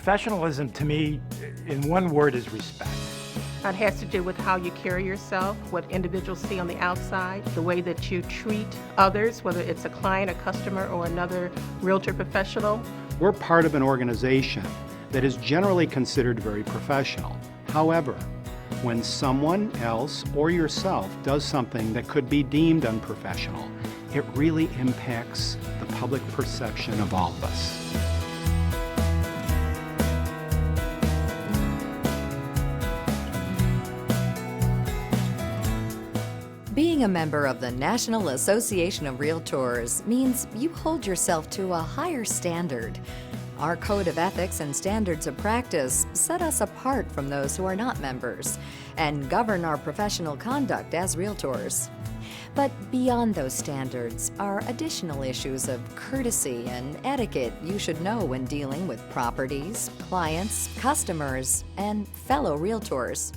Professionalism, to me, in one word, is respect. It has to do with how you carry yourself, what individuals see on the outside, the way that you treat others, whether it's a client, a customer, or another realtor professional. We're part of an organization that is generally considered very professional. However, when someone else or yourself does something that could be deemed unprofessional, it really impacts the public perception of all of us. Being a member of the National Association of Realtors means you hold yourself to a higher standard. Our code of ethics and standards of practice set us apart from those who are not members and govern our professional conduct as realtors. But beyond those standards are additional issues of courtesy and etiquette you should know when dealing with properties, clients, customers, and fellow realtors.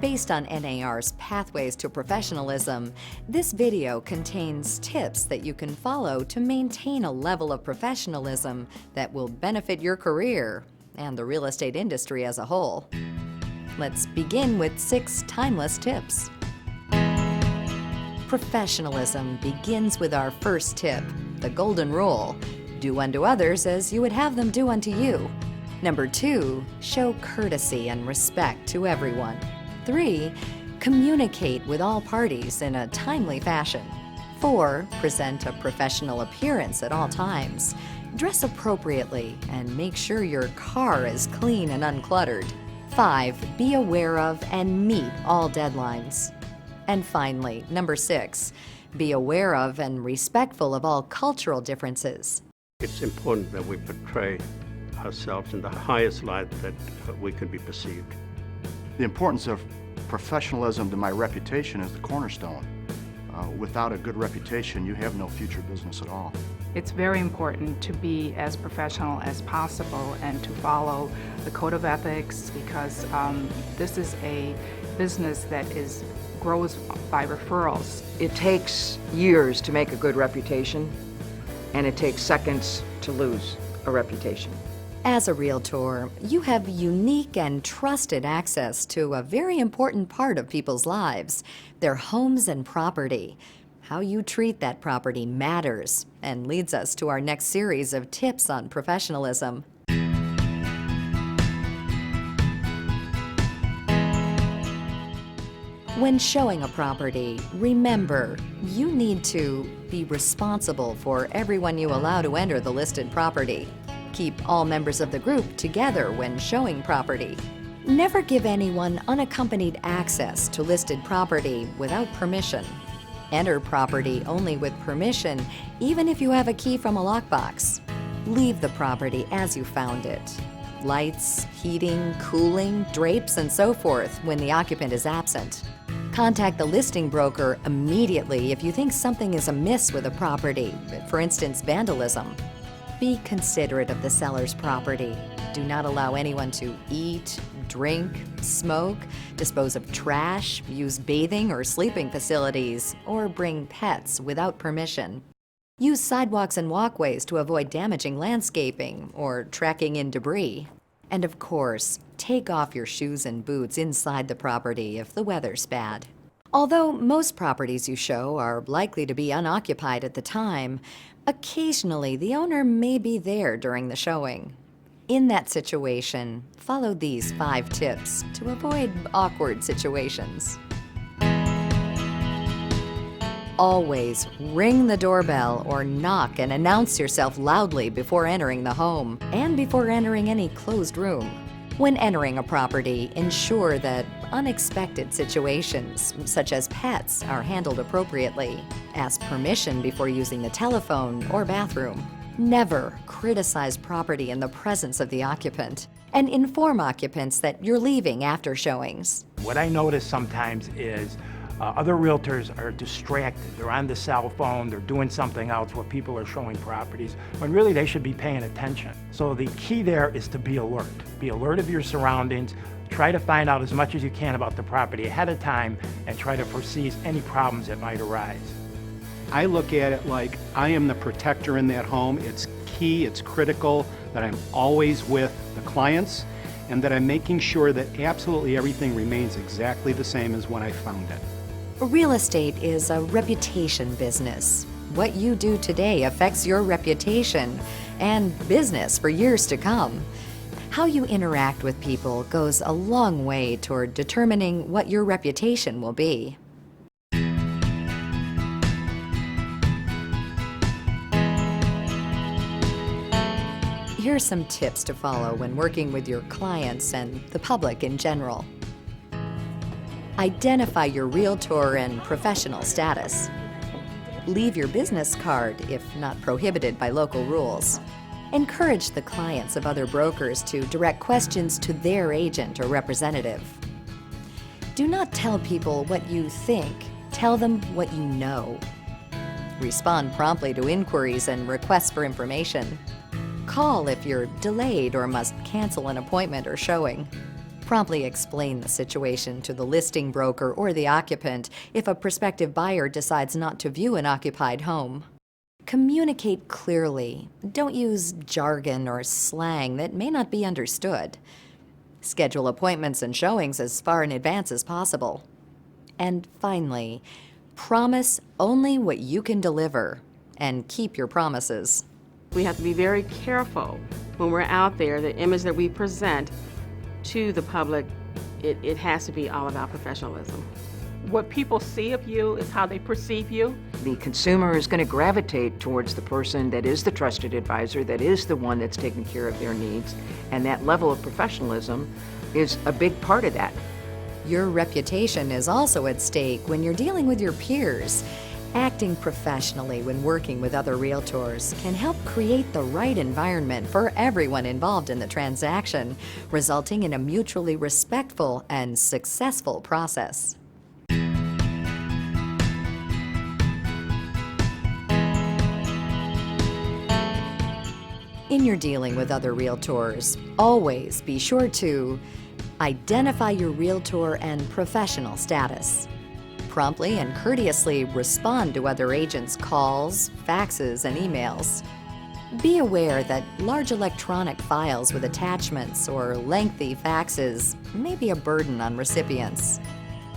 Based on NAR's Pathways to Professionalism, this video contains tips that you can follow to maintain a level of professionalism that will benefit your career and the real estate industry as a whole. Let's begin with 6 timeless tips. Professionalism begins with our first tip, the golden rule: do unto others as you would have them do unto you. Number 2, show courtesy and respect to everyone. 3, communicate with all parties in a timely fashion. 4, present a professional appearance at all times. Dress appropriately and make sure your car is clean and uncluttered. 5, be aware of and meet all deadlines. And finally, number 6, be aware of and respectful of all cultural differences. It's important that we portray ourselves in the highest light that we can be perceived. The importance of professionalism to my reputation is the cornerstone. Without a good reputation, you have no future business at all. It's very important to be as professional as possible and to follow the code of ethics, because this is a business that grows by referrals. It takes years to make a good reputation, and it takes seconds to lose a reputation. As a realtor, you have unique and trusted access to a very important part of people's lives, their homes and property. How you treat that property matters and leads us to our next series of tips on professionalism. When showing a property, remember, you need to be responsible for everyone you allow to enter the listed property. Keep all members of the group together when showing property. Never give anyone unaccompanied access to listed property without permission. Enter property only with permission, even if you have a key from a lockbox. Leave the property as you found it. Lights, heating, cooling, drapes, and so forth when the occupant is absent. Contact the listing broker immediately if you think something is amiss with a property, for instance, vandalism. Be considerate of the seller's property. Do not allow anyone to eat, drink, smoke, dispose of trash, use bathing or sleeping facilities, or bring pets without permission. Use sidewalks and walkways to avoid damaging landscaping or tracking in debris. And of course, take off your shoes and boots inside the property if the weather's bad. Although most properties you show are likely to be unoccupied at the time, occasionally the owner may be there during the showing. In that situation, follow these 5 tips to avoid awkward situations. Always ring the doorbell or knock and announce yourself loudly before entering the home and before entering any closed room. When entering a property, ensure that unexpected situations, such as pets, are handled appropriately. Ask permission before using the telephone or bathroom. Never criticize property in the presence of the occupant, and inform occupants that you're leaving after showings. What I notice sometimes is other realtors are distracted. They're on the cell phone, they're doing something else while people are showing properties, when really they should be paying attention. So the key there is to be alert. Be alert of your surroundings. Try to find out as much as you can about the property ahead of time and try to foresee any problems that might arise. I look at it like I am the protector in that home. It's key, it's critical that I'm always with the clients, and that I'm making sure that absolutely everything remains exactly the same as when I found it. Real estate is a reputation business. What you do today affects your reputation and business for years to come. How you interact with people goes a long way toward determining what your reputation will be. Here are some tips to follow when working with your clients and the public in general. Identify your realtor and professional status. Leave your business card if not prohibited by local rules. Encourage the clients of other brokers to direct questions to their agent or representative. Do not tell people what you think. Tell them what you know. Respond promptly to inquiries and requests for information. Call if you're delayed or must cancel an appointment or showing. Promptly explain the situation to the listing broker or the occupant if a prospective buyer decides not to view an occupied home. Communicate clearly. Don't use jargon or slang that may not be understood. Schedule appointments and showings as far in advance as possible. And finally, promise only what you can deliver and keep your promises. We have to be very careful when we're out there. The image that we present to the public, it has to be all about professionalism. What people see of you is how they perceive you. The consumer is going to gravitate towards the person that is the trusted advisor, that is the one that's taking care of their needs, and that level of professionalism is a big part of that. Your reputation is also at stake when you're dealing with your peers. Acting professionally when working with other realtors can help create the right environment for everyone involved in the transaction, resulting in a mutually respectful and successful process. In your dealing with other realtors, always be sure to identify your realtor and professional status. Promptly and courteously respond to other agents' calls, faxes, and emails. Be aware that large electronic files with attachments or lengthy faxes may be a burden on recipients.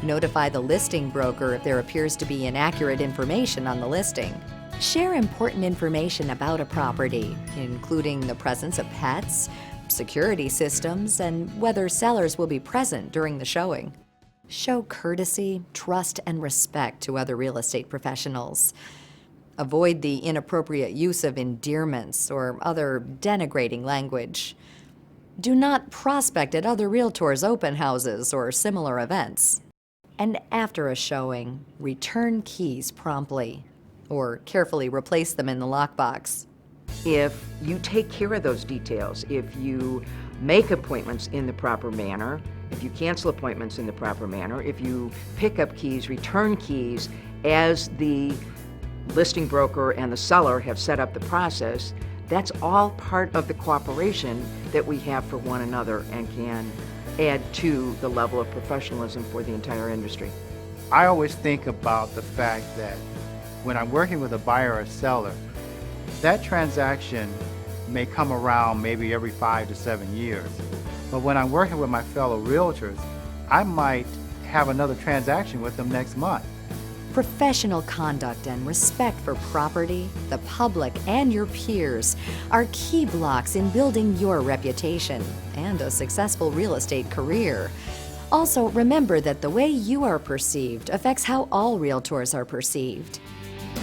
Notify the listing broker if there appears to be inaccurate information on the listing. Share important information about a property, including the presence of pets, security systems, and whether sellers will be present during the showing. Show courtesy, trust, and respect to other real estate professionals. Avoid the inappropriate use of endearments or other denigrating language. Do not prospect at other realtors' open houses or similar events. And after a showing, return keys promptly or carefully replace them in the lockbox. If you take care of those details, if you make appointments in the proper manner, if you cancel appointments in the proper manner, if you pick up keys, return keys, as the listing broker and the seller have set up the process, that's all part of the cooperation that we have for one another and can add to the level of professionalism for the entire industry. I always think about the fact that when I'm working with a buyer or seller, that transaction may come around maybe every 5 to 7 years. But when I'm working with my fellow realtors, I might have another transaction with them next month. Professional conduct and respect for property, the public, and your peers are key blocks in building your reputation and a successful real estate career. Also, remember that the way you are perceived affects how all realtors are perceived.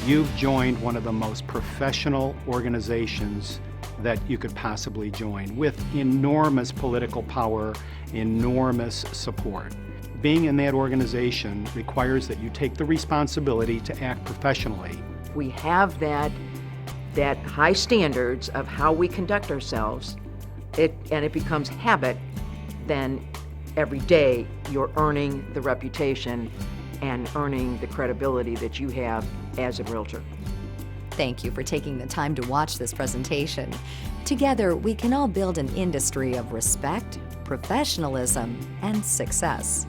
You've joined one of the most professional organizations that you could possibly join, with enormous political power, enormous support. Being in that organization requires that you take the responsibility to act professionally. We have that high standards of how we conduct ourselves, and it becomes habit, then every day you're earning the reputation and earning the credibility that you have as a realtor. Thank you for taking the time to watch this presentation. Together, we can all build an industry of respect, professionalism, and success.